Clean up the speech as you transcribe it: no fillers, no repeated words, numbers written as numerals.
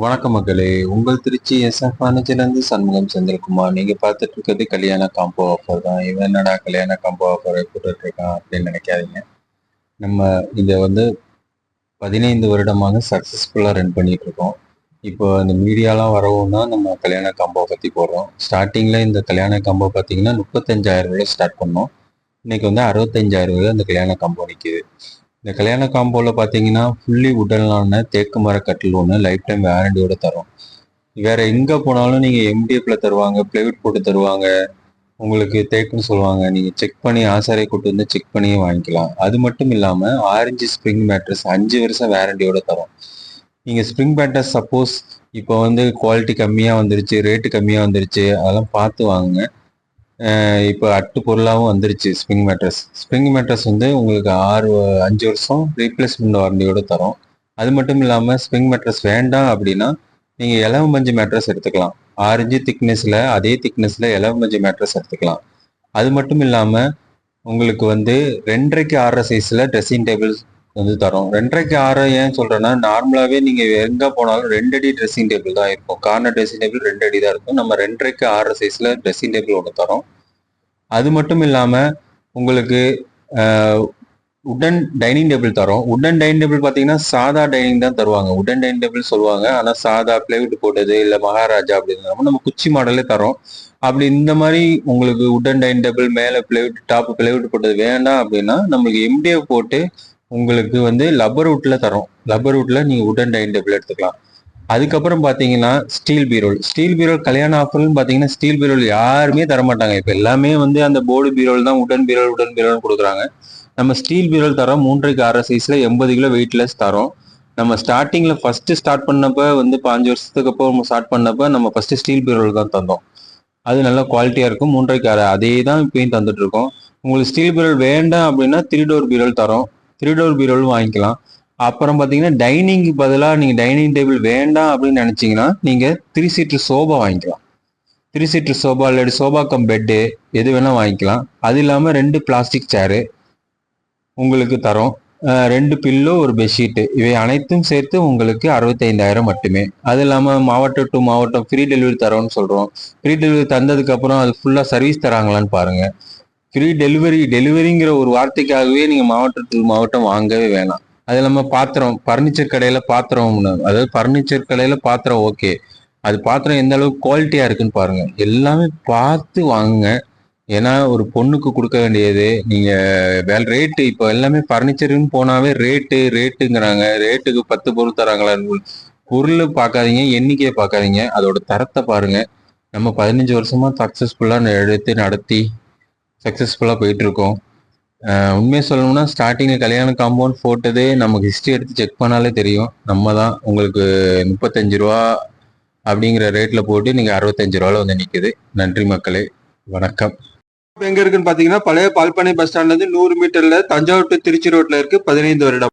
வணக்கம் மக்களே, உங்கள் திருச்சி எஸ்எஃப் ஃபர்னிச்சர்லேருந்து சண்முகம் செந்தில்குமார். நீங்கள் பார்த்துட்டு இருக்கிறது கல்யாண காம்போ ஆஃபர் தான். இவன் என்னடா கல்யாண காம்போ ஆஃபர் போட்டுட்டு இருக்கான் அப்படின்னு நினைக்காதீங்க. நம்ம இதை 15 வருடமாக சக்ஸஸ்ஃபுல்லாக ரன் பண்ணிட்டு இருக்கோம். இப்போ இந்த மீடியாலாம் வரவும் தான் நம்ம கல்யாண காம்போ பற்றி போடுறோம். ஸ்டார்டிங்கில் இந்த கல்யாண காம்போ பார்த்தீங்கன்னா 35,000 ஸ்டார்ட் பண்ணோம். இன்னைக்கு 65,000 அந்த கல்யாண காம்போ நிற்கிது. இந்த கல்யாண காம்போவில் பார்த்தீங்கன்னா ஃபுல்லி உடலான தேக்கு மர கட்டில் ஒன்று லைஃப் டைம் வேரண்டியோட தரும். வேற எங்கே போனாலும் நீங்கள் எம்டிஎஃப்ல தருவாங்க, பிளைவுட் போட்டு தருவாங்க, உங்களுக்கு தேக்குன்னு சொல்லுவாங்க. நீங்கள் செக் பண்ணி ஆசாரியை கூட்டு வந்து செக் பண்ணியே வாங்கிக்கலாம். அது மட்டும் இல்லாமல் ஆரஞ்சு ஸ்ப்ரிங் மேட்ரஸ் 5 வருஷம் வேரண்டியோட தரும். நீங்கள் ஸ்ப்ரிங் மேட்ரஸ் சப்போஸ் இப்போ குவாலிட்டி கம்மியாக வந்துருச்சு, ரேட்டு கம்மியாக வந்துருச்சு, அதெல்லாம் பார்த்து வாங்குங்க. இப்போ அட்டு பொருளாகவும் வந்துருச்சு ஸ்ப்ரிங் மேட்ரஸ் உங்களுக்கு 5 வருஷம் ரீப்ளேஸ்மெண்ட் வாரண்டியோட தரும். அது மட்டும் இல்லாமல் ஸ்ப்ரிங் மேட்ரஸ் வேண்டாம் அப்படின்னா நீங்கள் இலவ மஞ்சு மேட்ரஸ் எடுத்துக்கலாம். 6 திக்னஸில் அதே திக்னஸில் இலவ மஞ்சு மேட்ரஸ் எடுத்துக்கலாம். அது மட்டும் இல்லாமல் உங்களுக்கு 2.5க்கு 6 சைஸில் ட்ரெஸ்ஸிங் டேபிள் தரும். 2.5க்கு 6 ஏன் சொல்கிறேன்னா, நார்மலாகவே நீங்கள் எங்கே போனாலும் 2 அடி ட்ரெஸ்ஸிங் டேபிள் தான் இருக்கும். கார்னர் ட்ரெஸ்ஸிங் டேபிள் 2 அடி தான் இருக்கும். நம்ம 2.5க்கு 6 சைஸில் ட்ரெஸ்ஸிங் டேபிள் ஒன்று தரோம். அது மட்டும் இல்லாமல் உங்களுக்கு உடன் டைனிங் டேபிள் தரோம். உடன் டைனிங் டேபிள் பார்த்தீங்கன்னா சாதா டைனிங் தான் தருவாங்க. உடன் டைனிங் டேபிள் சொல்லுவாங்க, ஆனால் சாதா பிளைவுட் போட்டது இல்லை மகாராஜா அப்படின்னு நம்ம குச்சி மாடலே தரோம். அப்படி இந்த மாதிரி உங்களுக்கு உடன் டைனிங் டேபிள் மேலே பிளைவுட் டாப் பிளைவுட் போட்டது வேண்டாம் அப்படின்னா நம்மளுக்கு எம்டிஎஃப் போட்டு உங்களுக்கு லப்பர் வுட்ல தரோம். லப்பர் வுட்ல நீங்கள் உடன் டைனிங் டேபிள் எடுத்துக்கலாம். அதுக்கப்புறம் பார்த்தீங்கன்னா ஸ்டீல் பீரோல் கல்யாண ஆஃபர்னு பார்த்தீங்கன்னா ஸ்டீல் பீரோல் யாருமே தரமாட்டாங்க. இப்போ எல்லாமே அந்த போர்டு பீரோல் தான் உடன் பீரோல் கொடுக்குறாங்க. நம்ம ஸ்டீல் பீரோல் தரோம். 3.5க்கு 6 சைஸ்ல 80 கிலோ வெயிட்லெஸ் தரோம். நம்ம ஸ்டார்டிங்ல ஸ்டார்ட் பண்ணப்ப 5 வருஷத்துக்கு அப்புறம் ஸ்டார்ட் பண்ணப்ப நம்ம ஃபர்ஸ்ட் ஸ்டீல் பீரோல் தான் தந்தோம். அது நல்ல குவாலிட்டியா இருக்கும். 3.5க்கு 6 அதே தான் இப்பயும் தந்துட்டு இருக்கோம். உங்களுக்கு ஸ்டீல் பீரோல் வேண்டாம் அப்படின்னா 3 டோர் பீரோல் தரோம். 3 டோர் பீரோல் வாங்கிக்கலாம். அப்புறம் பார்த்தீங்கன்னா டைனிங்க்கு பதிலாக நீங்கள் டைனிங் டேபிள் வேண்டாம் அப்படின்னு நினச்சிங்கன்னா நீங்கள் 3 சீட்டர் சோபா வாங்கிக்கலாம். 3 சீட்டர் சோபா இல்லாட்டி சோபா கம் பெட்டு எது வேணால் வாங்கிக்கலாம். அது இல்லாமல் 2 பிளாஸ்டிக் சேரு உங்களுக்கு தரோம். 2 பில்லோ, ஒரு பெட்ஷீட்டு, இவை அனைத்தும் சேர்த்து உங்களுக்கு 65,000 மட்டுமே. அது இல்லாமல் மாவட்டம் டு மாவட்டம் ஃப்ரீ டெலிவரி தரோம்னு சொல்கிறோம். ஃப்ரீ டெலிவரி தந்ததுக்கப்புறம் அது ஃபுல்லாக சர்வீஸ் தராங்களான்னு பாருங்கள். ஃப்ரீ டெலிவரிங்கிற ஒரு வார்த்தைக்காகவே நீங்கள் மாவட்டம் டு மாவட்டம் வாங்கவே வேணாம். அது இல்லாமல் பாத்திரம், ஃபர்னிச்சர் கடையில் பாத்திரம், அதாவது ஃபர்னிச்சர் கடையில் பாத்திரம் ஓகே, அது பாத்திரம் எந்த அளவுக்கு குவாலிட்டியாக இருக்குன்னு பாருங்கள். எல்லாமே பார்த்து வாங்குங்க. ஏன்னா ஒரு பொண்ணுக்கு கொடுக்க வேண்டியது நீங்கள் ரேட்டு இப்போ எல்லாமே ஃபர்னிச்சருன்னு போனாவே ரேட்டுங்கிறாங்க. ரேட்டுக்கு 10 பொருள் தராங்களா? பொருள் பார்க்காதீங்க, எண்ணிக்கையை பார்க்காதீங்க, அதோட தரத்தை பாருங்க. நம்ம 15 வருஷமா சக்ஸஸ்ஃபுல்லாக எடுத்து நடத்தி சக்ஸஸ்ஃபுல்லாக போயிட்டு இருக்கோம். உண்மையை சொல்லணும்னா ஸ்டார்டிங்கில் கல்யாண காம்பவுண்ட் போட்டதே நமக்கு ஹிஸ்ட்ரி எடுத்து செக் பண்ணாலே தெரியும். நம்ம தான் உங்களுக்கு 35 ரூபா அப்படிங்கிற ரேட்டில் போட்டு நீங்கள் 65 ரூபாவில் நிற்குது. நன்றி மக்களே, வணக்கம். எங்க இருக்குன்னு பாத்தீங்கன்னா பழைய பால்பனை பஸ் ஸ்டாண்ட்ல இருந்து 100 மீட்டர்ல தஞ்சாவூர் டு திருச்சி ரோட்ல இருக்கு. 15 வருடம்